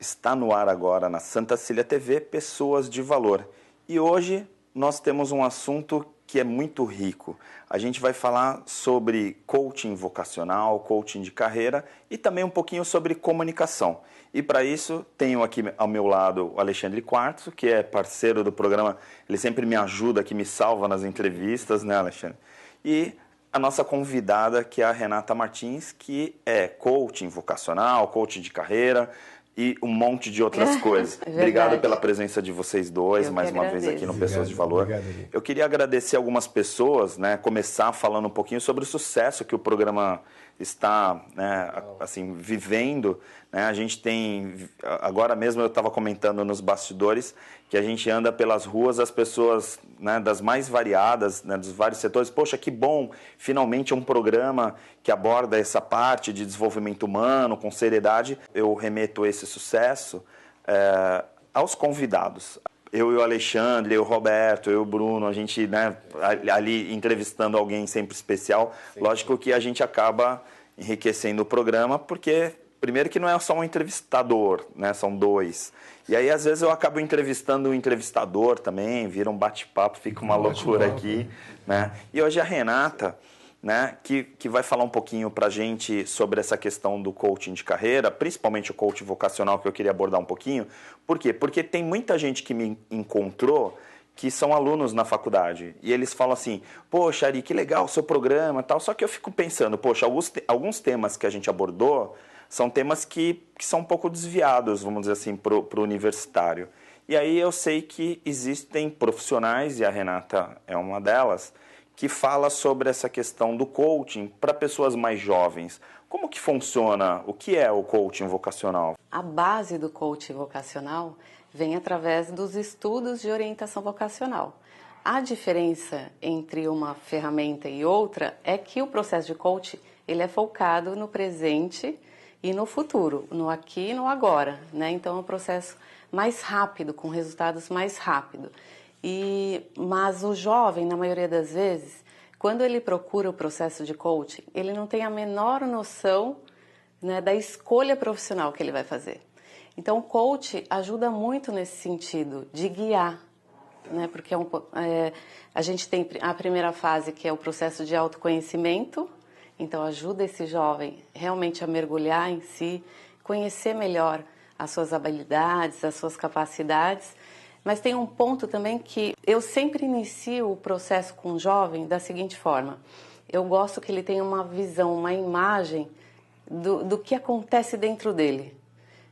Está no ar agora na Santa Cília TV, Pessoas de Valor. E hoje nós temos um assunto que é muito rico. A gente vai falar sobre coaching vocacional, coaching de carreira e também um pouquinho sobre comunicação. E para isso tenho aqui ao meu lado o Alexandre Quartzo, que é parceiro do programa. Ele sempre me ajuda, que me salva nas entrevistas, né, Alexandre? E a nossa convidada, que é a Renata Martins, que é coaching vocacional, coaching de carreira e um monte de outras coisas. Obrigado pela presença de vocês dois, mais uma vez aqui no Pessoas de Valor. Eu queria agradecer algumas pessoas, né, começar falando um pouquinho sobre o sucesso que o programa está, né, assim, vivendo. Né? A gente tem, agora mesmo eu estava comentando nos bastidores, que a gente anda pelas ruas, as pessoas, né, das mais variadas, né, dos vários setores. Poxa, que bom, finalmente um programa que aborda essa parte de desenvolvimento humano com seriedade. Eu remeto esse sucesso aos convidados. Eu e o Alexandre, eu e o Roberto, eu e o Bruno, a gente, né, ali entrevistando alguém sempre especial. Sim. Lógico que a gente acaba enriquecendo o programa, porque primeiro que não é só um entrevistador, né, são dois. E aí, às vezes, eu acabo entrevistando o entrevistador também, vira um bate-papo, fica uma loucura aqui. Né? E hoje a Renata, né, que vai falar um pouquinho para a gente sobre essa questão do coaching de carreira, principalmente o coaching vocacional, que eu queria abordar um pouquinho. Por quê? Porque tem muita gente que me encontrou que são alunos na faculdade. E eles falam assim, poxa, Ari, que legal o seu programa e tal. Só que eu fico pensando, poxa, alguns temas que a gente abordou são temas que são um pouco desviados, vamos dizer assim, para o universitário. E aí eu sei que existem profissionais, e a Renata é uma delas, que fala sobre essa questão do coaching para pessoas mais jovens. Como que funciona? O que é o coaching vocacional? A base do coaching vocacional vem através dos estudos de orientação vocacional. A diferença entre uma ferramenta e outra é que o processo de coaching ele é focado no presente e no futuro, no aqui e no agora, né? Então é um processo mais rápido, com resultados mais rápidos. Mas o jovem, na maioria das vezes, quando ele procura o processo de coaching, ele não tem a menor noção, né, da escolha profissional que ele vai fazer. Então, o coach ajuda muito nesse sentido, de guiar, né, porque a gente tem a primeira fase, que é o processo de autoconhecimento. Então, ajuda esse jovem realmente a mergulhar em si, conhecer melhor as suas habilidades, as suas capacidades. Mas tem um ponto também que eu sempre inicio o processo com o jovem da seguinte forma. Eu gosto que ele tenha uma visão, uma imagem do que acontece dentro dele.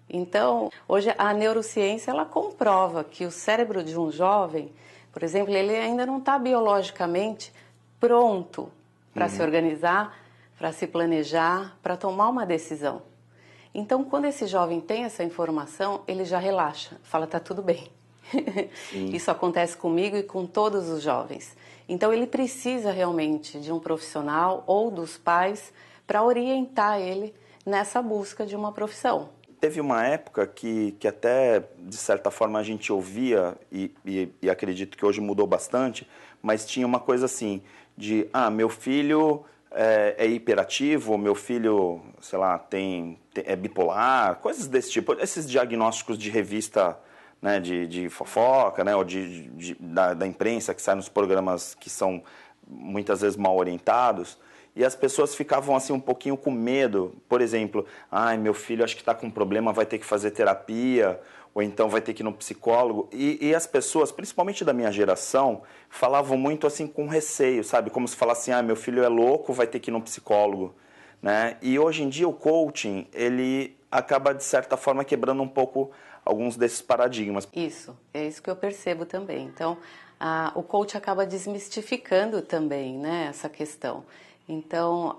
Então, hoje a neurociência ela comprova que o cérebro de um jovem, por exemplo, ele ainda não está biologicamente pronto para se organizar, para se planejar, para tomar uma decisão. Então, quando esse jovem tem essa informação, ele já relaxa, fala, tá tudo bem. Isso acontece comigo e com todos os jovens. Então, ele precisa realmente de um profissional ou dos pais para orientar ele nessa busca de uma profissão. Teve uma época que até, de certa forma, a gente ouvia, e acredito que hoje mudou bastante, mas tinha uma coisa assim, de, meu filho é hiperativo, meu filho, sei lá, é bipolar, coisas desse tipo, esses diagnósticos de revista, né, de fofoca, né, ou da imprensa que sai nos programas que são muitas vezes mal orientados, e as pessoas ficavam assim um pouquinho com medo. Por exemplo, meu filho acho que está com um problema, vai ter que fazer terapia, ou então vai ter que ir no psicólogo. E as pessoas, principalmente da minha geração, falavam muito assim com receio, sabe? Como se falasse assim, meu filho é louco, vai ter que ir no psicólogo. Né? E hoje em dia o coaching, ele acaba de certa forma quebrando um pouco alguns desses paradigmas. Isso, é isso que eu percebo também. Então, o coach acaba desmistificando também, né, essa questão. Então,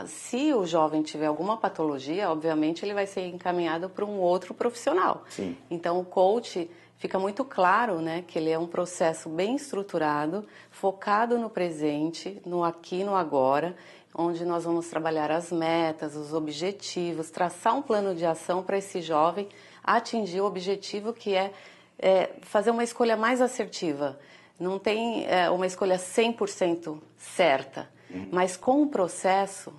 se o jovem tiver alguma patologia, obviamente ele vai ser encaminhado para um outro profissional. Sim. Então, o coach fica muito claro, né, que ele é um processo bem estruturado, focado no presente, no aqui e no agora, onde nós vamos trabalhar as metas, os objetivos, traçar um plano de ação para esse jovem atingir o objetivo que é fazer uma escolha mais assertiva. Não tem uma escolha 100% certa, mas com o processo,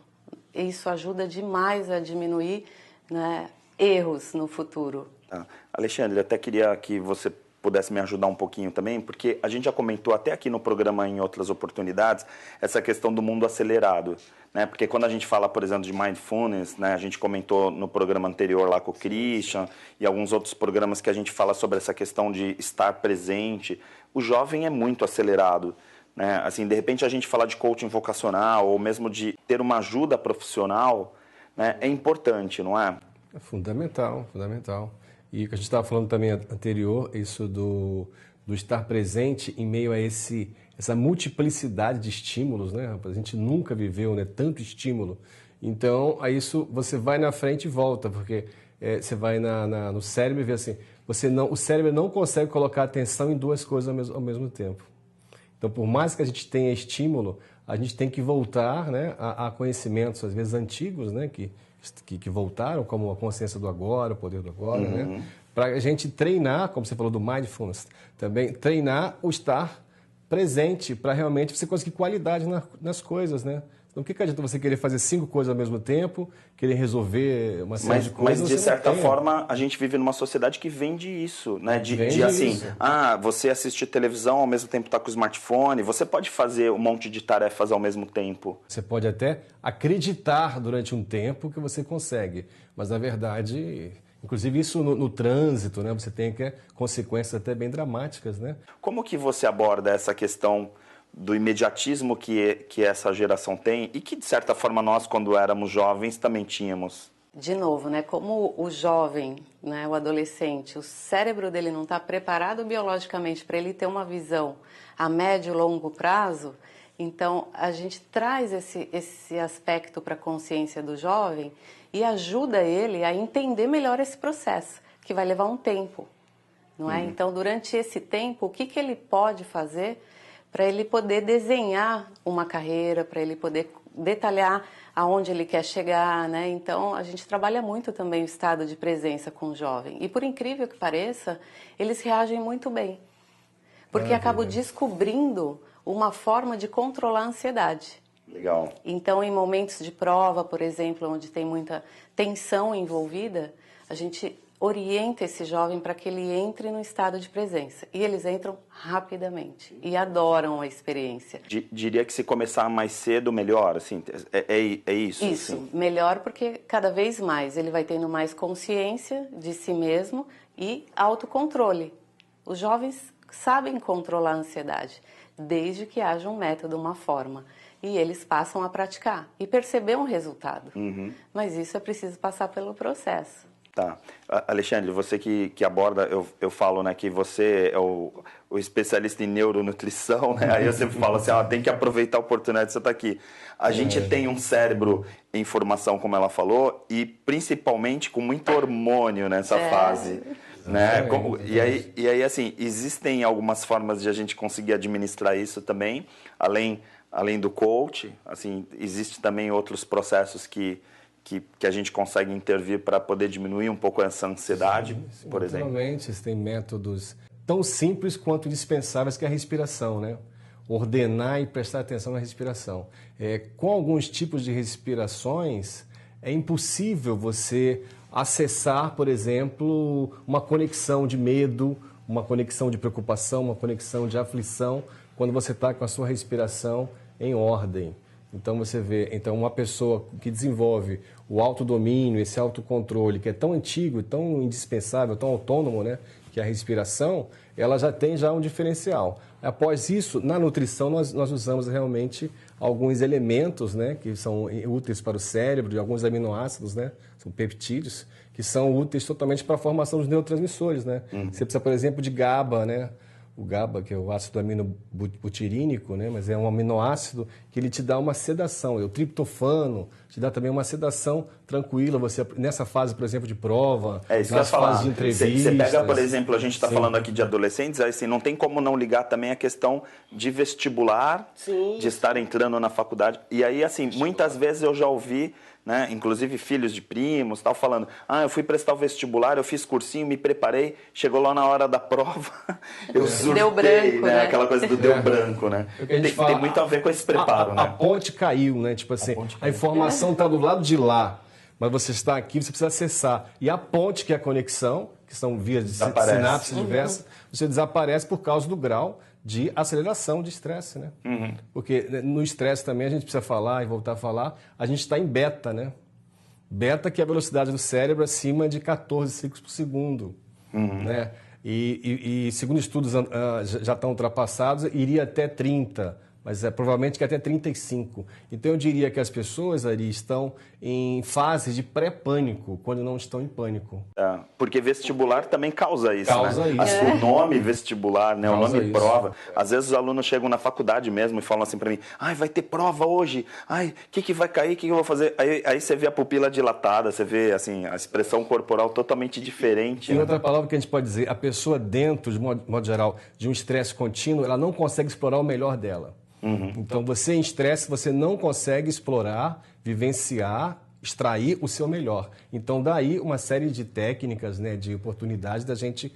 isso ajuda demais a diminuir, né, erros no futuro. Tá. Alexandre, até queria que você pudesse me ajudar um pouquinho também, porque a gente já comentou até aqui no programa em outras oportunidades essa questão do mundo acelerado, né? Porque quando a gente fala, por exemplo, de mindfulness, né? A gente comentou no programa anterior lá com o Christian e alguns outros programas que a gente fala sobre essa questão de estar presente. O jovem é muito acelerado, né? Assim, de repente a gente falar de coaching vocacional ou mesmo de ter uma ajuda profissional, né? É importante, não é? É fundamental, fundamental. E o que a gente estava falando também anterior, isso do estar presente em meio a essa multiplicidade de estímulos, né? A gente nunca viveu, né, tanto estímulo. Então, a isso você vai na frente e volta, porque você vai no cérebro e vê assim, o cérebro não consegue colocar atenção em duas coisas ao mesmo tempo. Então, por mais que a gente tenha estímulo, a gente tem que voltar, né, a conhecimentos, às vezes antigos, né, que voltaram, como a consciência do agora, o poder do agora, né? Para a gente treinar, como você falou do mindfulness, também treinar o estar presente para realmente você conseguir qualidade nas coisas, né? Então, o que adianta você querer fazer 5 coisas ao mesmo tempo, querer resolver uma série de coisas? Mas, de certa forma, a gente vive numa sociedade que vende isso, né? De assim, isso. Você assistir televisão ao mesmo tempo está com o smartphone, você pode fazer um monte de tarefas ao mesmo tempo. Você pode até acreditar durante um tempo que você consegue, mas, na verdade, inclusive isso no trânsito, né? Você tem consequências até bem dramáticas, né? Como que você aborda essa questão do imediatismo que essa geração tem e que, de certa forma, nós, quando éramos jovens, também tínhamos? De novo, né, como o jovem, né, o adolescente, o cérebro dele não está preparado biologicamente para ele ter uma visão a médio e longo prazo, então a gente traz esse aspecto para a consciência do jovem e ajuda ele a entender melhor esse processo, que vai levar um tempo, não é? Então, durante esse tempo, o que ele pode fazer para ele poder desenhar uma carreira, para ele poder detalhar aonde ele quer chegar, né? Então, a gente trabalha muito também o estado de presença com o jovem. E, por incrível que pareça, eles reagem muito bem. Porque acabam descobrindo uma forma de controlar a ansiedade. Legal. Então, em momentos de prova, por exemplo, onde tem muita tensão envolvida, a gente orienta esse jovem para que ele entre no estado de presença. E eles entram rapidamente e adoram a experiência. Diria que se começar mais cedo, melhor, assim, é isso? Isso, assim. Melhor porque cada vez mais ele vai tendo mais consciência de si mesmo e autocontrole. Os jovens sabem controlar a ansiedade, desde que haja um método, uma forma. E eles passam a praticar e perceber um resultado. Mas isso é preciso passar pelo processo. Tá. Alexandre, você que aborda, eu falo, né, que você é o especialista em neuronutrição, né? Aí eu sempre falo assim, tem que aproveitar a oportunidade de você estar aqui. A gente tem um cérebro em formação, como ela falou, e principalmente com muito hormônio nessa fase. Né? E aí, assim, existem algumas formas de a gente conseguir administrar isso também, além do coach, assim, existe também outros processos que a gente consegue intervir para poder diminuir um pouco essa ansiedade, sim, por exemplo. Naturalmente, tem métodos tão simples quanto indispensáveis, que é a respiração, né? Ordenar e prestar atenção na respiração. Com alguns tipos de respirações, é impossível você acessar, por exemplo, uma conexão de medo, uma conexão de preocupação, uma conexão de aflição, quando você está com a sua respiração em ordem. Então você vê, uma pessoa que desenvolve o autodomínio, esse autocontrole, que é tão antigo, tão indispensável, tão autônomo, né, que é a respiração, ela já tem um diferencial. Após isso, na nutrição, nós usamos realmente alguns elementos, né, que são úteis para o cérebro, de alguns aminoácidos, né, são peptídeos, que são úteis totalmente para a formação dos neurotransmissores, né? Você precisa, por exemplo, de GABA, né? O GABA, que é o ácido aminobutírico, né? Mas é um aminoácido que ele te dá uma sedação. O triptofano te dá também uma sedação tranquila. Você, nessa fase, por exemplo, de prova, nas fases de entrevistas. Você pega, por exemplo, a gente está falando aqui de adolescentes, assim, não tem como não ligar também a questão de vestibular, de estar entrando na faculdade. E aí, assim, muitas vezes eu já ouvi, né, inclusive filhos de primos, tal, falando, eu fui prestar o vestibular, eu fiz cursinho, me preparei, chegou lá na hora da prova, eu surtei, deu branco, né? Aquela coisa do deu branco, né? Tem muito a ver com esse preparo, né? A ponte caiu, né? Tipo assim, a informação está do lado de lá, mas você está aqui, você precisa acessar. E a ponte, que é a conexão, que são vias de sinapses diversas, você desaparece por causa do grau de aceleração de estresse, né? Porque no estresse também a gente precisa falar e voltar a falar, a gente está em beta, né? Beta, que é a velocidade do cérebro acima de 14 ciclos por segundo, né? E segundo estudos já estão ultrapassados, iria até 30, mas provavelmente que até 35. Então eu diria que as pessoas ali estão em fase de pré-pânico, quando não estão em pânico. Porque vestibular também causa isso, Causa né? isso. O nome vestibular, né? O Causa nome isso. prova. Às vezes os alunos chegam na faculdade mesmo e falam assim para mim, vai ter prova hoje, o que vai cair, o que eu vou fazer? Aí você vê a pupila dilatada, você vê assim, a expressão corporal totalmente diferente. E outra palavra que a gente pode dizer, a pessoa dentro, de modo geral, de um estresse contínuo, ela não consegue explorar o melhor dela. Então, você em estresse, você não consegue explorar, vivenciar, extrair o seu melhor. Então, daí uma série de técnicas, né, de oportunidades da gente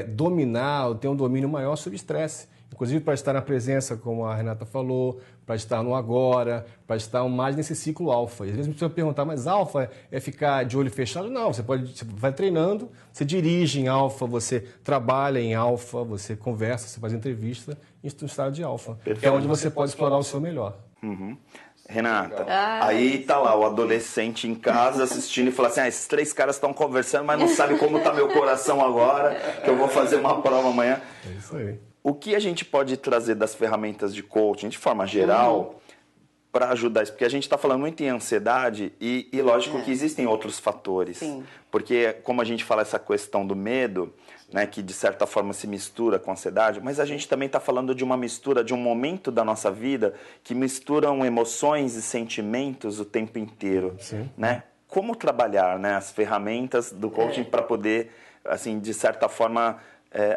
dominar, ou ter um domínio maior sobre o estresse. Inclusive para estar na presença, como a Renata falou, para estar no agora, para estar mais nesse ciclo alfa. E às vezes a pessoa perguntar, mas alfa é ficar de olho fechado? Não, você vai treinando, você dirige em alfa, você trabalha em alfa, você conversa, você faz entrevista em estado de alfa. É onde você pode explorar o seu melhor. Renata, aí tá lá o adolescente em casa assistindo e fala assim, esses 3 caras estão conversando, mas não sabe como tá meu coração agora, que eu vou fazer uma prova amanhã. É isso aí. O que a gente pode trazer das ferramentas de coaching, de forma geral, para ajudar isso? Porque a gente está falando muito em ansiedade e lógico que existem outros fatores. Sim. Porque, como a gente fala essa questão do medo, né, que de certa forma se mistura com a ansiedade, mas a gente também está falando de uma mistura, de um momento da nossa vida que misturam emoções e sentimentos o tempo inteiro. Né? Como trabalhar, né, as ferramentas do coaching para poder, assim, de certa forma,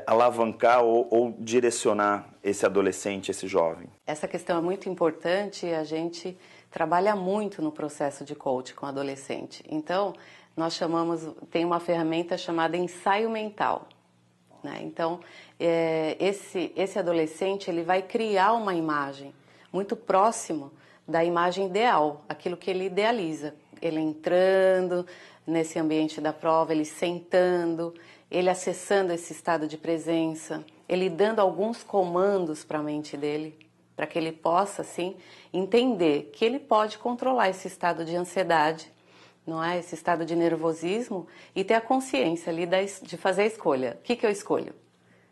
alavancar ou direcionar esse adolescente, esse jovem? Essa questão é muito importante e a gente trabalha muito no processo de coaching com adolescente. Então, tem uma ferramenta chamada ensaio mental. Né? Então, esse adolescente ele vai criar uma imagem muito próximo da imagem ideal, aquilo que ele idealiza. Ele entrando nesse ambiente da prova, ele sentando, ele acessando esse estado de presença, ele dando alguns comandos para a mente dele, para que ele possa, assim, entender que ele pode controlar esse estado de ansiedade, não é? Esse estado de nervosismo e ter a consciência ali de fazer a escolha. O que eu escolho?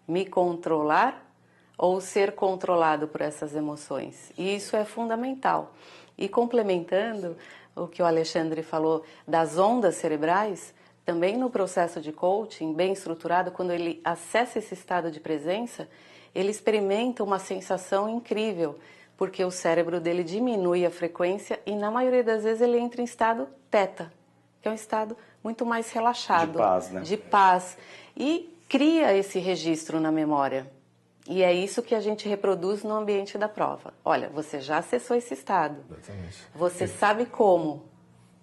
Me controlar ou ser controlado por essas emoções? E isso é fundamental. E complementando o que o Alexandre falou das ondas cerebrais, também no processo de coaching, bem estruturado, quando ele acessa esse estado de presença, ele experimenta uma sensação incrível, porque o cérebro dele diminui a frequência e, na maioria das vezes, ele entra em estado teta, que é um estado muito mais relaxado. De paz, né? De paz. E cria esse registro na memória. E é isso que a gente reproduz no ambiente da prova. Olha, você já acessou esse estado. Exatamente. Você sabe como,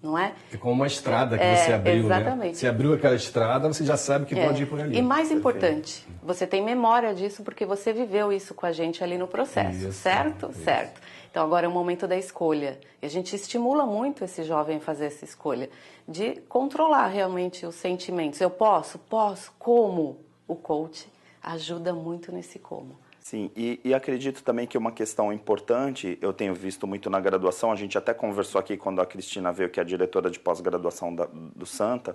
não é? É como uma estrada que você abriu, exatamente. Né? Você abriu aquela estrada, você já sabe que pode ir por ali. E mais importante, você tem memória disso porque você viveu isso com a gente ali no processo, isso, certo? isso. Certo. Então agora é o momento da escolha. E a gente estimula muito esse jovem a fazer essa escolha, de controlar realmente os sentimentos. Eu posso? Posso. Como? O coach ajuda muito nesse como. Sim, e acredito também que uma questão importante, eu tenho visto muito na graduação, a gente até conversou aqui quando a Cristina veio, que é a diretora de pós-graduação do Santa,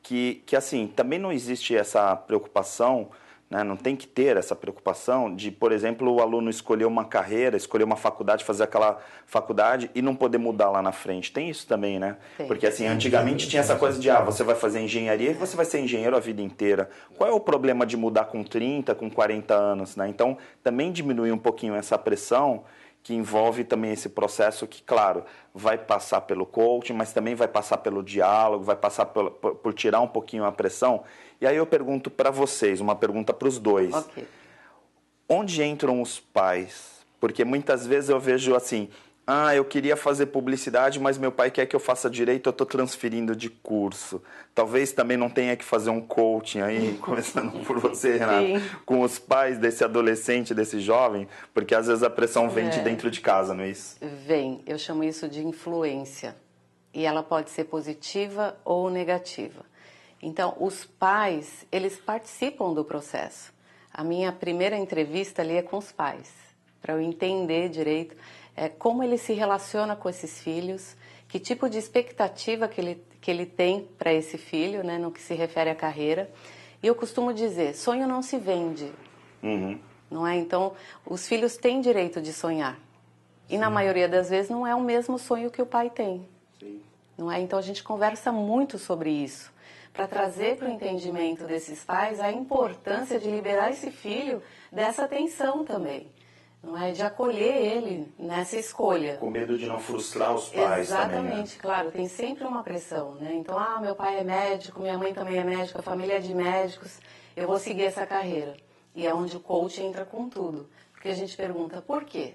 que assim, também não existe essa preocupação, né, não tem que ter essa preocupação de, por exemplo, o aluno escolher uma carreira, escolher uma faculdade, fazer aquela faculdade e não poder mudar lá na frente. Tem isso também, né? Tem. Porque assim, antigamente tinha essa coisa de, você vai fazer engenharia e você vai ser engenheiro a vida inteira. Qual é o problema de mudar com 30, com 40 anos, né? Então, também diminuir um pouquinho essa pressão que envolve também esse processo que, claro, vai passar pelo coaching, mas também vai passar pelo diálogo, vai passar por tirar um pouquinho a pressão. E aí eu pergunto para vocês, uma pergunta para os dois. Ok. Onde entram os pais? Porque muitas vezes eu vejo assim, eu queria fazer publicidade, mas meu pai quer que eu faça direito, eu estou transferindo de curso. Talvez também não tenha que fazer um coaching aí, começando por você, Renata, com os pais desse adolescente, desse jovem, porque às vezes a pressão vem de dentro de casa, não é isso? Vem, eu chamo isso de influência. E ela pode ser positiva ou negativa. Então, os pais, eles participam do processo. A minha primeira entrevista ali é com os pais, para eu entender direito como ele se relaciona com esses filhos, que tipo de expectativa que ele tem para esse filho, né, no que se refere à carreira. E eu costumo dizer, sonho não se vende, não é? Então, os filhos têm direito de sonhar. E na maioria das vezes não é o mesmo sonho que o pai tem. Sim. Não é? Então a gente conversa muito sobre isso, para trazer para o entendimento desses pais a importância de liberar esse filho dessa tensão também. Não é? De acolher ele nessa escolha. Com medo de não frustrar os pais. Exatamente, também, né? Claro, tem sempre uma pressão, né? Então, meu pai é médico, minha mãe também é médica, a família é de médicos, eu vou seguir essa carreira. E é onde o coach entra com tudo. Porque a gente pergunta, por quê?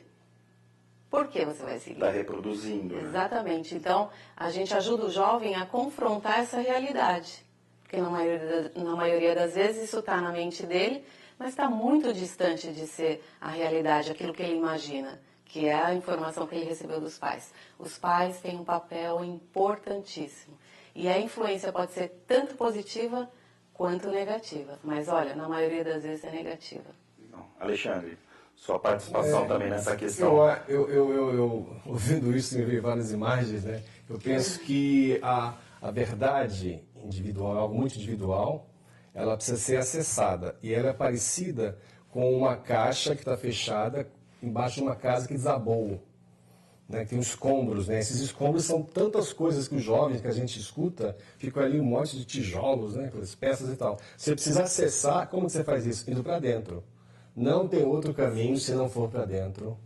Por que você vai seguir? Está reproduzindo. Né? Exatamente. Então, a gente ajuda o jovem a confrontar essa realidade. Porque na maioria das vezes isso está na mente dele, mas está muito distante de ser a realidade, aquilo que ele imagina, que é a informação que ele recebeu dos pais. Os pais têm um papel importantíssimo. E a influência pode ser tanto positiva quanto negativa. Mas, olha, na maioria das vezes é negativa. Alexandre, sua participação também nessa questão. Eu ouvindo isso, me veio várias imagens, né? Eu penso que a verdade individual, algo muito individual, ela precisa ser acessada. E ela é parecida com uma caixa que está fechada embaixo de uma casa que desabou. Né? Tem escombros, né? Esses escombros são tantas coisas que os jovens que a gente escuta, ficam ali um monte de tijolos, né? Aquelas peças e tal. Você precisa acessar, como você faz isso? Indo para dentro. Não tem outro caminho se não for para dentro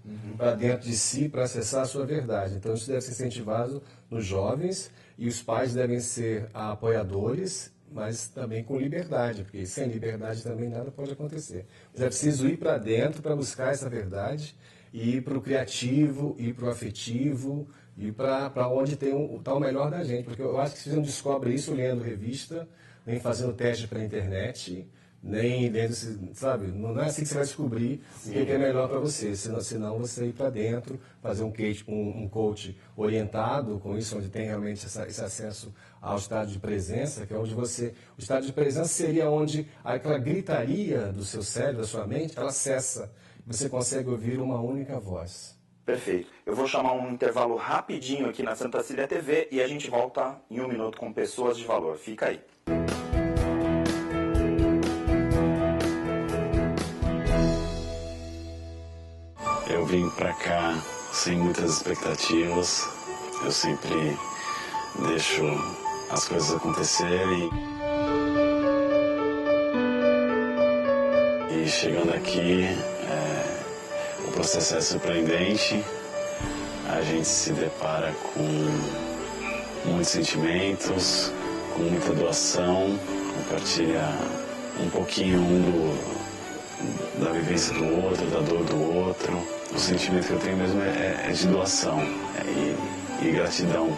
de si, para acessar a sua verdade. Então, isso deve ser incentivado nos jovens e os pais devem ser apoiadores, mas também com liberdade, porque sem liberdade também nada pode acontecer. Mas é preciso ir para dentro para buscar essa verdade, e ir para o criativo, ir para o afetivo, ir para onde está o melhor da gente. Porque eu acho que você não descobre isso lendo revista, nem fazendo teste para a internet, nem lendo, sabe? Não é assim que você vai descobrir o que é melhor para você. Senão você ir para dentro, fazer um coach orientado com isso, onde tem realmente esse acesso ao estado de presença, que é onde você... O estado de presença seria onde aquela gritaria do seu cérebro, da sua mente, ela cessa. Você consegue ouvir uma única voz. Perfeito. Eu vou chamar um intervalo rapidinho aqui na Santa Cília TV e a gente volta em 1 minuto com Pessoas de Valor. Fica aí. Eu vim pra cá sem muitas expectativas. Eu sempre deixo as coisas acontecerem. E chegando aqui, o processo é surpreendente. A gente se depara com muitos sentimentos, com muita doação, compartilha um pouquinho da vivência do outro, da dor do outro. O sentimento que eu tenho mesmo é de doação e gratidão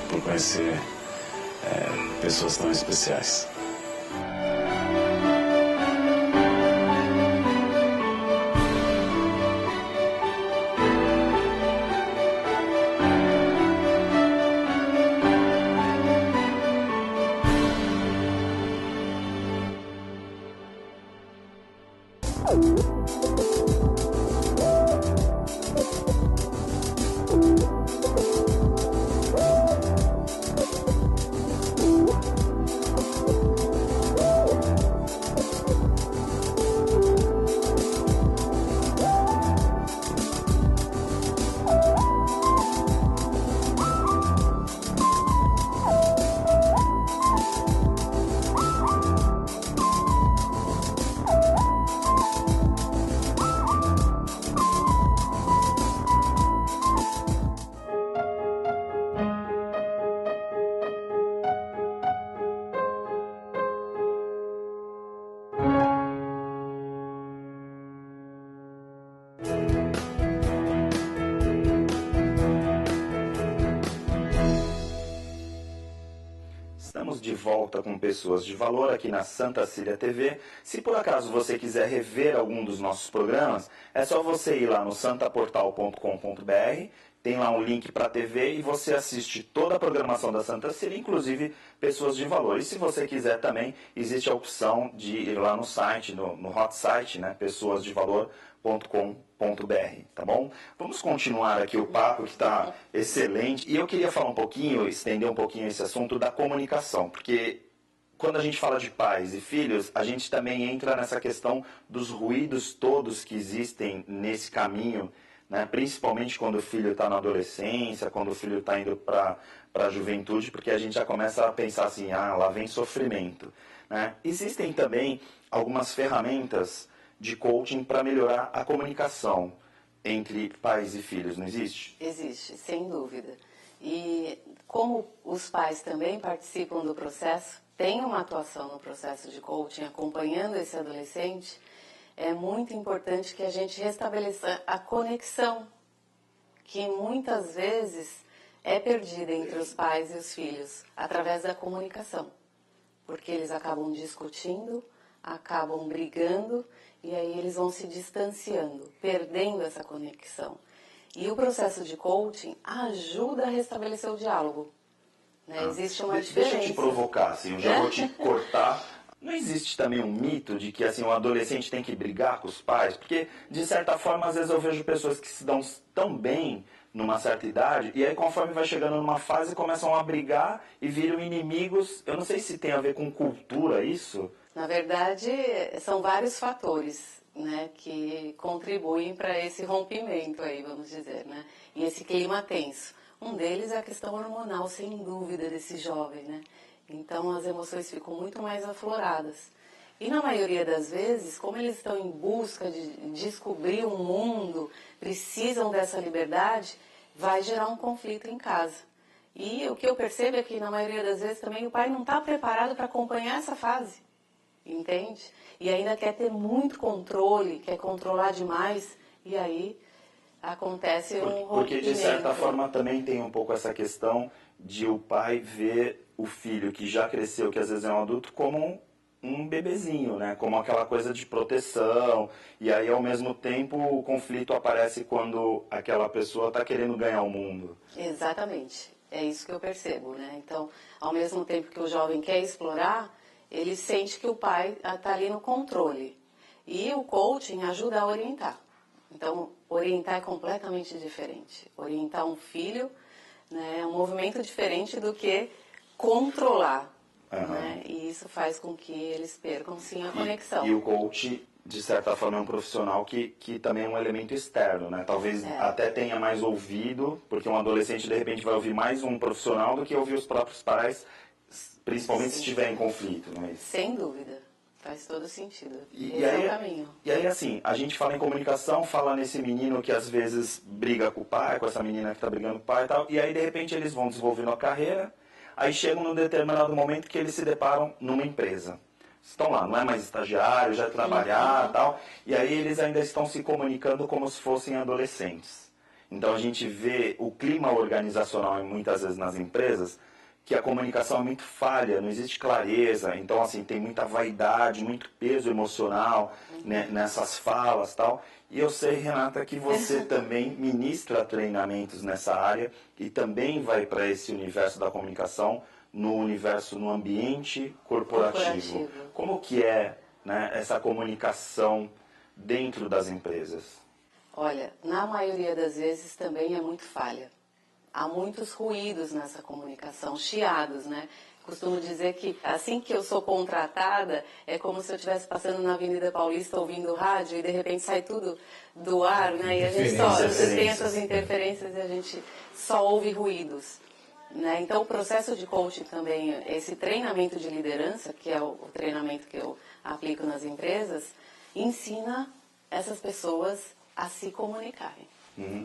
por conhecer pessoas tão especiais. Estamos de volta com Pessoas de Valor aqui na Santa Cília TV. Se por acaso você quiser rever algum dos nossos programas, é só você ir lá no santaportal.com.br, tem lá um link para a TV e você assiste toda a programação da Santa Cecília, inclusive Pessoas de Valor. E se você quiser também, existe a opção de ir lá no site, no hot site, né, pessoasdevalor.com.br, tá bom? Vamos continuar aqui o papo, que está excelente. E eu queria falar um pouquinho, estender um pouquinho esse assunto da comunicação, porque quando a gente fala de pais e filhos, a gente também entra nessa questão dos ruídos todos que existem nesse caminho, né? Principalmente quando o filho está na adolescência, quando o filho está indo para a juventude, porque a gente já começa a pensar assim, lá vem sofrimento, né? Existem também algumas ferramentas de coaching para melhorar a comunicação entre pais e filhos, não existe? Existe, sem dúvida. E como os pais também participam do processo, têm uma atuação no processo de coaching, acompanhando esse adolescente, é muito importante que a gente restabeleça a conexão, que muitas vezes é perdida entre os pais e os filhos, através da comunicação. Porque eles acabam discutindo, acabam brigando, e aí eles vão se distanciando, perdendo essa conexão. E o processo de coaching ajuda a restabelecer o diálogo. Né? Existe uma diferença. Deixa eu te provocar, assim, eu já vou te cortar. Não existe também um mito de que assim, o adolescente tem que brigar com os pais? Porque, de certa forma, às vezes eu vejo pessoas que se dão tão bem numa certa idade, e aí conforme vai chegando numa fase, começam a brigar e viram inimigos. Eu não sei se tem a ver com cultura isso. Na verdade, são vários fatores, né, que contribuem para esse rompimento aí, vamos dizer, né? E esse clima tenso. Um deles é a questão hormonal, sem dúvida, desse jovem, né? Então, as emoções ficam muito mais afloradas. E, na maioria das vezes, como eles estão em busca de descobrir um mundo, precisam dessa liberdade, vai gerar um conflito em casa. E o que eu percebo é que, na maioria das vezes, também o pai não está preparado para acompanhar essa fase, entende? E ainda quer ter muito controle, quer controlar demais, e aí acontece um rompimento. Porque, de certa forma, também tem um pouco essa questão de o pai ver o filho que já cresceu, que às vezes é um adulto, como um bebezinho, né? Como aquela coisa de proteção. E aí, ao mesmo tempo, o conflito aparece quando aquela pessoa está querendo ganhar o mundo. Exatamente. É isso que eu percebo, né? Então, ao mesmo tempo que o jovem quer explorar, ele sente que o pai está ali no controle. E o coaching ajuda a orientar. Então, orientar é completamente diferente. Orientar um filho, né, é um movimento diferente do que controlar. Né? E isso faz com que eles percam, sim, a conexão. E o coach, de certa forma, é um profissional que também é um elemento externo, né? Talvez até tenha mais ouvido, porque um adolescente, de repente, vai ouvir mais um profissional do que ouvir os próprios pais, principalmente se estiver em conflito. Não é isso? Sem dúvida. Faz todo sentido. E Esse aí, é o caminho. E aí, assim, a gente fala em comunicação, fala nesse menino que às vezes briga com o pai, com essa menina que está brigando com o pai e tal, e aí, de repente, eles vão desenvolvendo a carreira, aí chegam num determinado momento que eles se deparam numa empresa. Estão lá, não é mais estagiário, já trabalhar e tal, e aí eles ainda estão se comunicando como se fossem adolescentes. Então a gente vê o clima organizacional muitas vezes nas empresas, que a comunicação é muito falha, não existe clareza, então assim, tem muita vaidade, muito peso emocional, né, nessas falas e tal. E eu sei, Renata, que você também ministra treinamentos nessa área e também vai para esse universo da comunicação, no ambiente corporativo. Como que é, né, essa comunicação dentro das empresas? Olha, na maioria das vezes também é muito falha. Há muitos ruídos nessa comunicação, chiados, né? Costumo dizer que assim que eu sou contratada, é como se eu estivesse passando na Avenida Paulista ouvindo rádio e de repente sai tudo do ar, né? E a gente só tem essas interferências e a gente só ouve ruídos. Né? Então, o processo de coaching também, esse treinamento de liderança, que é o treinamento que eu aplico nas empresas, ensina essas pessoas a se comunicarem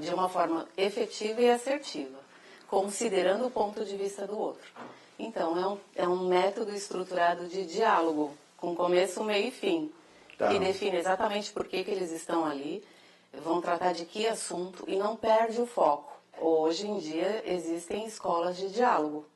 de uma forma efetiva e assertiva, considerando o ponto de vista do outro. Então, é um método estruturado de diálogo, com começo, meio e fim, que define exatamente por que eles estão ali, vão tratar de que assunto e não perde o foco. Hoje em dia existem escolas de diálogo,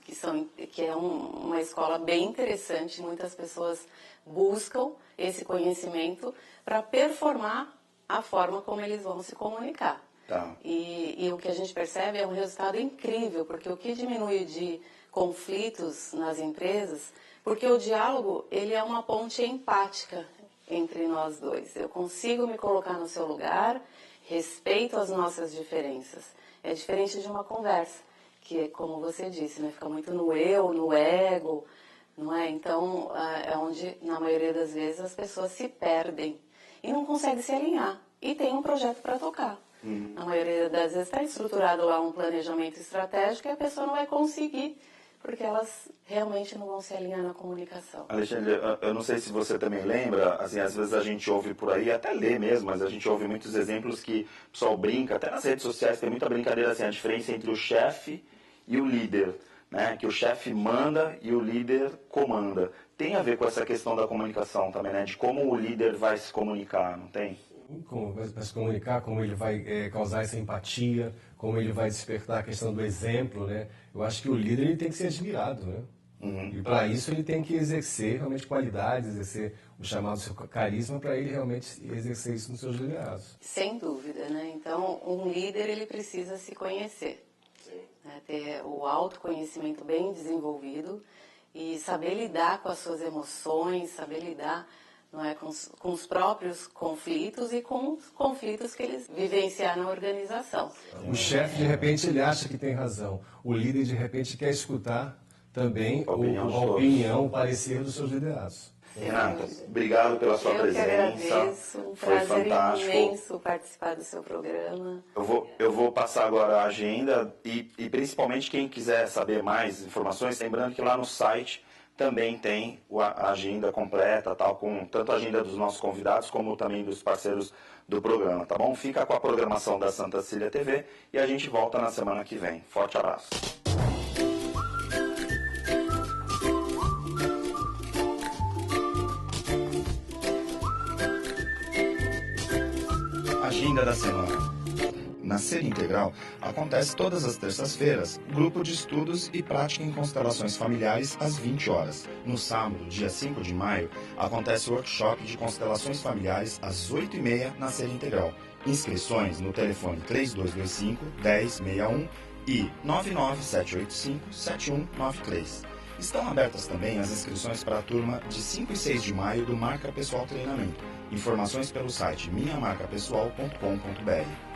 que é uma escola bem interessante. Muitas pessoas buscam esse conhecimento para performar a forma como eles vão se comunicar. Tá. E o que a gente percebe é um resultado incrível, porque o que diminui de conflitos nas empresas, porque o diálogo ele é uma ponte empática entre nós dois. Eu consigo me colocar no seu lugar, respeito as nossas diferenças. É diferente de uma conversa, que é como você disse, né? Fica muito no eu, no ego, não é? Então, é onde, na maioria das vezes, as pessoas se perdem e não conseguem se alinhar. E tem um projeto para tocar. Na maioria das vezes está estruturado lá um planejamento estratégico e a pessoa não vai conseguir, porque elas realmente não vão se alinhar na comunicação. Alexandre, eu não sei se você também lembra, assim, às vezes a gente ouve por aí, até lê mesmo, mas a gente ouve muitos exemplos que o pessoal brinca, até nas redes sociais tem muita brincadeira, assim, a diferença entre o chefe e o líder, né? Que o chefe manda e o líder comanda. Tem a ver com essa questão da comunicação também, né? De como o líder vai se comunicar, não tem? Como vai se comunicar, como ele vai causar essa empatia, como ele vai despertar a questão do exemplo, né? Eu acho que o líder ele tem que ser admirado, né? E para isso ele tem que exercer realmente qualidades, exercer o chamado seu carisma para ele realmente exercer isso nos seus liderados. Sem dúvida, né? Então, um líder ele precisa se conhecer, né? Ter o autoconhecimento bem desenvolvido e saber lidar com as suas emoções, saber lidar, não é, com os próprios conflitos e com os conflitos que eles vivenciaram na organização. O chefe, de repente, ele acha que tem razão. O líder, de repente, quer escutar também a opinião, o parecer dos seus liderados. Renata, obrigado pela sua presença. Eu que agradeço, um Foi prazer fantástico. imenso participar do seu programa. Eu vou passar agora a agenda e principalmente quem quiser saber mais informações, lembrando que lá no site também tem a agenda completa, tal, com tanto a agenda dos nossos convidados como também dos parceiros do programa, tá bom? Fica com a programação da Santa Cecília TV e a gente volta na semana que vem. Forte abraço. Agenda da semana. Na Série Integral, acontece todas as terças-feiras, grupo de estudos e prática em constelações familiares às 20 horas. No sábado, dia 5 de maio, acontece o workshop de constelações familiares às 8h30 na Série Integral. Inscrições no telefone 3225-1061 e 99785-7193. Estão abertas também as inscrições para a turma de 5 e 6 de maio do Marca Pessoal Treinamento. Informações pelo site minhamarcapessoal.com.br.